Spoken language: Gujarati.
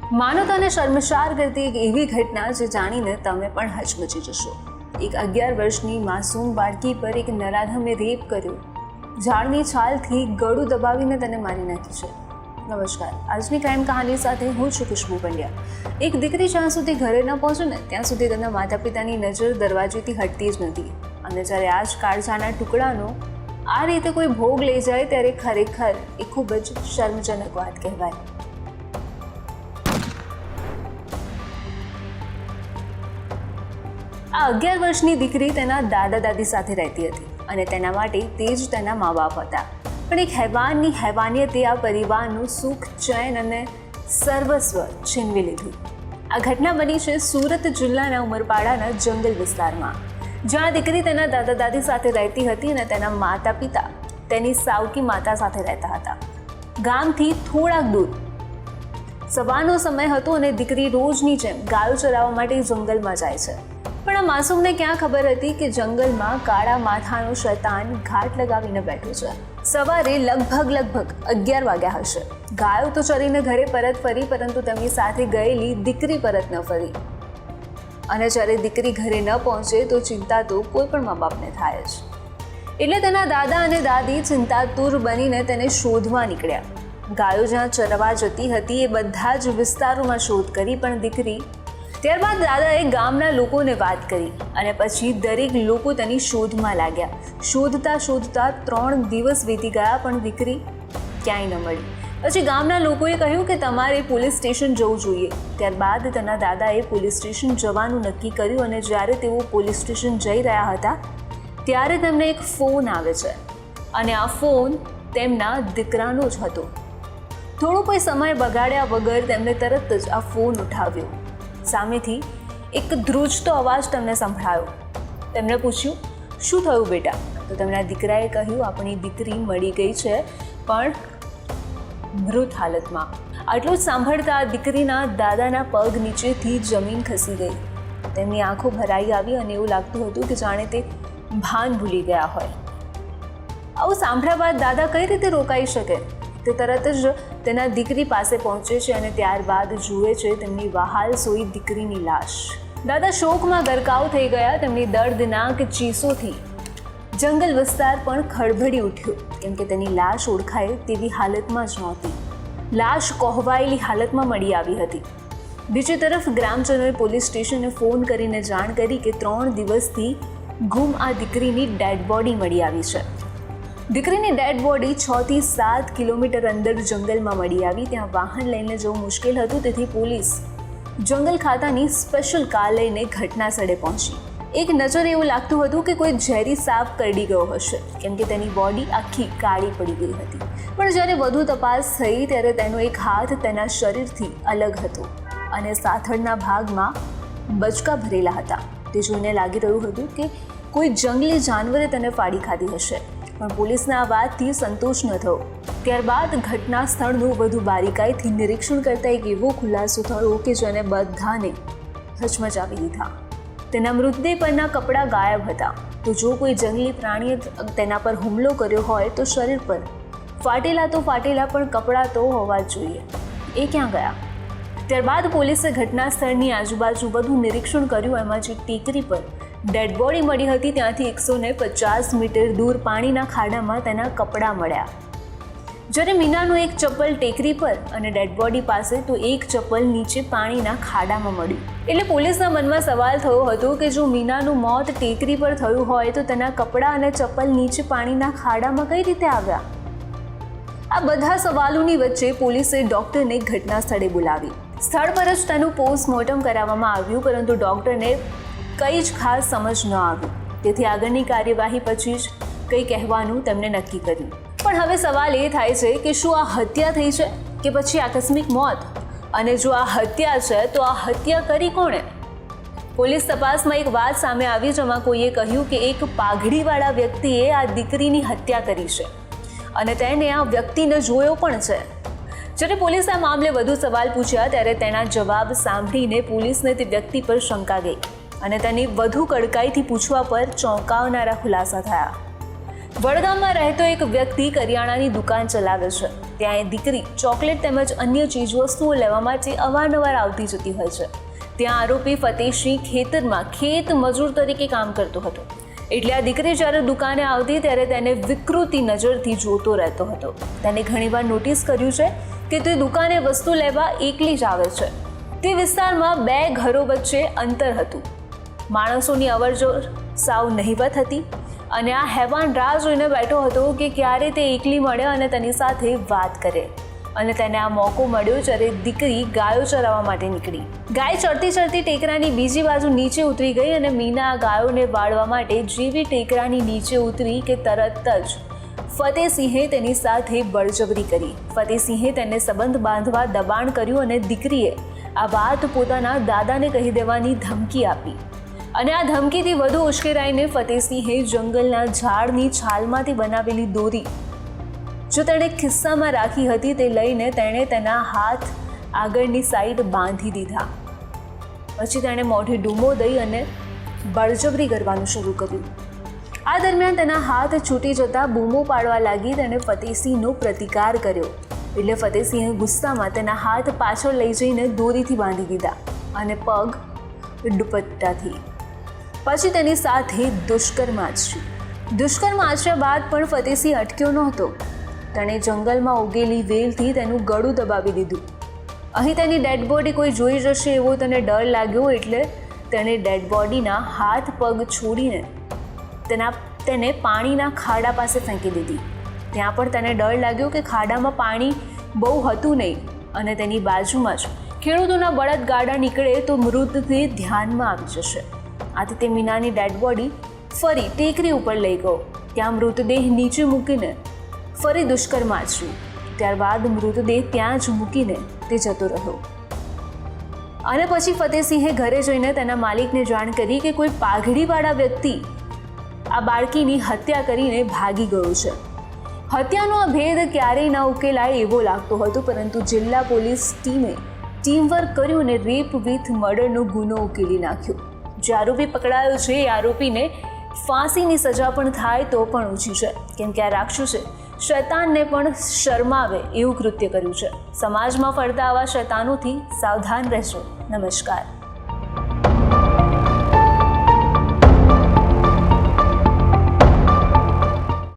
માનવતાને શર્મસાર કરતી એક એવી ઘટના જે જાણીને તમે પણ હચમચી જશો। એક 11 વર્ષની માસૂમ બાળકી પર એક નરાધમે રેપ કર્યો, ઝાડની છાલથી ગળું દબાવીને તેને મારી નાખી છે। નમસ્કાર, આજની ક્રાઇમ કહાની સાથે હું છું ખુશ્બુ પંડ્યા। એક દીકરી જ્યાં સુધી ઘરે ન પહોંચે ને ત્યાં સુધી તેના માતા પિતાની નજર દરવાજેથી હટતી જ નથી, અને જ્યારે આ જ કાળજાના ટુકડાનો આ રીતે કોઈ ભોગ લઈ જાય ત્યારે ખરેખર એ ખૂબ જ શર્મજનક વાત કહેવાય। આ 11 વર્ષની દીકરી તેના દાદા દાદી સાથે રહેતી હતી અને તેના માટે તે જ તેના મા બાપ હતા, પણ એક હેવાનની હેવાનિયતે આ પરિવારનું સુખ, ચૈન અને સર્વસ્વ છીનવી લીધું। આ ઘટના બની છે સુરત જિલ્લાના ઉમરપાડાના જંગલ વિસ્તારમાં, જ્યાં દીકરી તેના દાદા દાદી સાથે રહેતી હતી અને તેના માતા પિતા તેની સાવકી માતા સાથે રહેતા હતા। ગામથી થોડાક દૂર સવારનો સમય હતો અને દીકરી રોજની જેમ ગાયો ચરાવવા માટે જંગલમાં જાય છે, પણ આ માસૂમને ક્યાં ખબર હતી કે જંગલમાં કાળા માથાનો શૈતાન ઘાટ લગાવીને બેઠો છે। સવારે લગભગ 11 વાગ્યા હશે। ગાયો તો ચરીને ઘરે પરત ફરી, પરંતુ તેમની સાથે ગયેલી દીકરી પરત ન ફરી, અને જ્યારે દીકરી ઘરે ન પહોંચે તો ચિંતા તો કોઈ પણ મા બાપને થાય જ। એટલે તેના દાદા અને દાદી ચિંતાતુર બનીને તેને શોધવા નીકળ્યા। ગાયો જ્યાં ચરવા જતી હતી એ બધા જ વિસ્તારોમાં શોધ કરી, પણ દીકરી ત્યારબાદ દાદાએ ગામના લોકોને વાત કરી અને પછી દરેક લોકો તેની શોધમાં લાગ્યા। શોધતા 3 દિવસ વીતી ગયા, પણ દીકરી ક્યાંય ન મળી। પછી ગામના લોકોએ કહ્યું કે તમારે પોલીસ સ્ટેશન જવું જોઈએ। ત્યારબાદ તેના દાદાએ પોલીસ સ્ટેશન જવાનું નક્કી કર્યું, અને જ્યારે તેઓ પોલીસ સ્ટેશન જઈ રહ્યા હતા ત્યારે તેમને એક ફોન આવે છે, અને આ ફોન તેમના દીકરાનો જ હતો। થોડો કોઈ સમય બગાડ્યા વગર તેમણે તરત જ આ ફોન ઉઠાવ્યો। સામેથી એક ધ્રુજતો અવાજ તેમને સંભળાયો। તેમણે પૂછ્યું, શું થયું બેટા? તો તેમના દીકરાએ કહ્યું, આપણી દીકરી મળી ગઈ છે, પણ મૃત હાલતમાં। આટલું જ સાંભળતા દીકરીના દાદાના પગ નીચેથી જમીન ખસી ગઈ। તેમની આંખો ભરાઈ આવી અને એવું લાગતું હતું કે જાણે તે ભાન ભૂલી ગયા હોય। આવું સાંભળ્યા બાદ દાદા કઈ રીતે રોકાઈ શકે? તે તરત જ તેના દીકરી પાસે પહોંચે છે અને ત્યારબાદ જુએ છે તેમની વહાલ સોઈ દીકરીની લાશ। દાદા શોકમાં ગરકાવ થઈ ગયા। તેમની દર્દનાક ચીસોથી જંગલ વિસ્તાર પણ ખળભળી ઉઠ્યો, કેમ કે તેની લાશ ઓળખાય તેવી હાલતમાં જ નહોતી। લાશ કોહવાયેલી હાલતમાં મળી આવી હતી। બીજી તરફ ગ્રામજનોએ પોલીસ સ્ટેશને ફોન કરીને જાણ કરી કે 3 દિવસથી ગુમ આ દીકરીની ડેડ બોડી મળી આવી છે। દીકરીની ડેડ બોડી 6 થી 7 કિલોમીટર અંદર જંગલમાં મળી આવી। ત્યાં વાહન લઈને જવું મુશ્કેલ હતું, તેથી પોલીસ જંગલ ખાતાની સ્પેશિયલ કાર લઈને ઘટના સ્થળે પહોંચી। એક નજરે એવું લાગતું હતું કે કોઈ ઝેરી સાપ કરડી ગયો હશે, કેમ કે તેની બોડી આખી કાળી પડી ગઈ હતી। પણ જ્યારે વધુ તપાસ થઈ ત્યારે તેનો એક હાથ તેના શરીરથી અલગ હતો અને સાથળના ભાગમાં બચકા ભરેલા હતા। તે જોઈને લાગી રહ્યું હતું કે કોઈ જંગલી જાનવરે તેને ફાડી ખાધી હશે, પણ પોલીસને આ વાતથી સંતોષ ન થયો। ત્યારબાદ ઘટના સ્થળનું વધુ બારીકાઈથી નિરીક્ષણ કરતા એક એવો ખુલાસો થયો કે જેને બધાને હચમચાવી દીધા। તેના મૃતદેહ પરના કપડાં ગાયબ હતા। તો જો કોઈ જંગલી પ્રાણીએ તેના પર હુમલો કર્યો હોય તો શરીર પર ફાટેલા પણ કપડાં તો હોવા જ જોઈએ, એ ક્યાં ગયા? ત્યારબાદ પોલીસે ઘટના સ્થળની આજુબાજુ વધુ નિરીક્ષણ કર્યું। એમાં જે ટેકરી પર ડેડ બોડી મળી હતી ત્યાંથી 150 મીટર દૂર પાણીના ખાડામાં તેના કપડાં મળ્યા। જ્યારે મીનાનું એક ચપ્પલ ટેકરી પર અને ડેડ બોડી પાસે, તો એક ચપ્પલ નીચે પાણીના ખાડામાં મળ્યું। એટલે પોલીસના મનમાં સવાલ થયો હતો કે જો મીનાનું મોત ટેકરી પર થયું હોય તો તેના કપડાં અને ચપ્પલ નીચે પાણીના ખાડામાં કઈ રીતે આવ્યા? આ બધા સવાલોની વચ્ચે પોલીસે ડોક્ટરને ઘટના સ્થળે બોલાવી। સ્થળ પર જ તેનું પોસ્ટમોર્ટમ કરાવવામાં આવ્યું, પરંતુ ડોક્ટરને કંઈ જ ખાસ સમજ ન આવી, તેથી આગળની કાર્યવાહી પછી જ કંઈ કહેવાનું તેમણે નક્કી કર્યું। પણ હવે સવાલ એ થાય છે કે શું આ હત્યા થઈ છે કે પછી આકસ્મિક મોત? અને જો આ હત્યા છે તો આ હત્યા કરી કોણે? પોલીસ તપાસમાં એક વાત સામે આવી, જેમાં કોઈએ કહ્યું કે એક પાઘડીવાળા વ્યક્તિએ આ દીકરીની હત્યા કરી છે અને તેને આ વ્યક્તિને જોયો પણ છે। જ્યારે પોલીસે આ મામલે વધુ સવાલ પૂછ્યા ત્યારે તેના જવાબ સાંભળીને પોલીસને તે વ્યક્તિ પર શંકા ગઈ અને તેની વધુ કડકાઈથી પૂછવા પર ચોંકાવનારા ખુલાસા થયા। વડગામમાં રહેતો એક વ્યક્તિ કરિયાણાની દુકાન ચલાવે છે। ત્યાં એ દીકરી ચોકલેટ તેમજ અન્ય ચીજવસ્તુઓ લેવા માટે અવારનવાર આવતી જતી હોય છે. ત્યાં આરોપી ફતેહસિંહ ખેતરમાં ખેત મજૂર તરીકે કામ કરતો હતો. એટલે આ દીકરી જ્યારે દુકાને આવતી ત્યારે તેને વિકૃતિ નજરથી જોતો રહેતો હતો. તેને ઘણીવાર નોટિસ કર્યું છે કે તે દુકાને વસ્તુ લેવા એકલી જ આવે છે. તે વિસ્તારમાં 2 ઘરો વચ્ચે અંતર હતું. માણસોની અવરજવર સાવ નહિવત હતી અને આ હેવાન રાહ જોઈને બેઠો હતો કે ક્યારે તે એકલી મળે અને તેની સાથે વાત કરે. અને તેને આ મોકો મળ્યો જ્યારે દીકરી ગાયો ચરાવવા માટે નીકળી. ગાય ચરતી ચરતી ટેકરાની બીજી બાજુ નીચે ઉતરી ગઈ અને મીના આ ગાયોને વાળવા માટે જેવી ટેકરાની નીચે ઉતરી કે તરત જ ફતેહસિંહે તેની સાથે બળજબરી કરી. ફતેહસિંહે તેને સંબંધ બાંધવા દબાણ કર્યું અને દીકરીએ આ વાત પોતાના દાદાને કહી દેવાની ધમકી આપી. અને આ ધમકીથી વધુ ઉશ્કેરાઈને ફતેહસિંહે જંગલના ઝાડની છાલમાંથી બનાવેલી દોરી જો તેણે ખિસ્સામાં રાખી હતી તે લઈને તેણે તેના હાથ આગળની સાઈડ બાંધી દીધા. પછી તેણે મોઢે ડૂમો દઈ અને બળજબરી કરવાનું શરૂ કર્યું. આ દરમિયાન તેના હાથ છૂટી જતાં બૂમો પાડવા લાગી. તેણે ફતેહસિંહનો પ્રતિકાર કર્યો એટલે ફતેહસિંહે ગુસ્સામાં તેના હાથ પાછળ લઈ જઈને દોરીથી બાંધી દીધા અને પગ દુપટ્ટાથી. પછી તેની સાથે દુષ્કર્મ આચર્યું. દુષ્કર્મ આચર્યા બાદ પણ ફતેહસિંહ અટક્યો નહોતો. તેણે જંગલમાં ઉગેલી વેલથી તેનું ગળું દબાવી દીધું. અહીં તેની ડેડ બોડી કોઈ જોઈ જશે એવો તેને ડર લાગ્યો એટલે તેણે ડેડ બોડીના હાથ પગ છોડીને તેને પાણીના ખાડા પાસે ફેંકી દીધી. ત્યાં પણ તેને ડર લાગ્યો કે ખાડામાં પાણી બહુ હતું નહીં અને તેની બાજુમાં જ ખેડૂતોના બળદગાડા નીકળે તો મૃતદેહ ધ્યાનમાં આવી જશે. આથી તે મીનાની ડેડ બોડી ફરી ટેકરી ઉપર લઈ ગયો. ત્યાં મૃતદેહ નીચે મૂકીને ફરી દુષ્કર્મ આચર્યું. ત્યારબાદ મૃતદેહ ત્યાં જ મૂકીને તે જતો રહ્યો. અને પછી ફતેહસિંહે ઘરે જઈને તેના માલિકને જાણ કરી કે કોઈ પાઘડીવાળા વ્યક્તિ આ બાળકીની હત્યા કરીને ભાગી ગયો છે. હત્યાનો આ ભેદ ક્યારેય ન ઉકેલાય એવો લાગતો હતો, પરંતુ જિલ્લા પોલીસ ટીમે ટીમવર્ક કર્યું અને રેપ વિથ મર્ડરનો ગુનો ઉકેલી નાખ્યો. જે આરોપી પકડાયો છે એ આરોપીને ફાંસીની સજા પણ થાય તો પણ ઓછી છે, કેમ કે આ રાક્ષસે શૈતાનને પણ શરમાવે એવું કૃત્ય કર્યું છે. સમાજમાં ફરતા આવા શૈતાનોથી સાવધાન રહેજો. નમસ્કાર.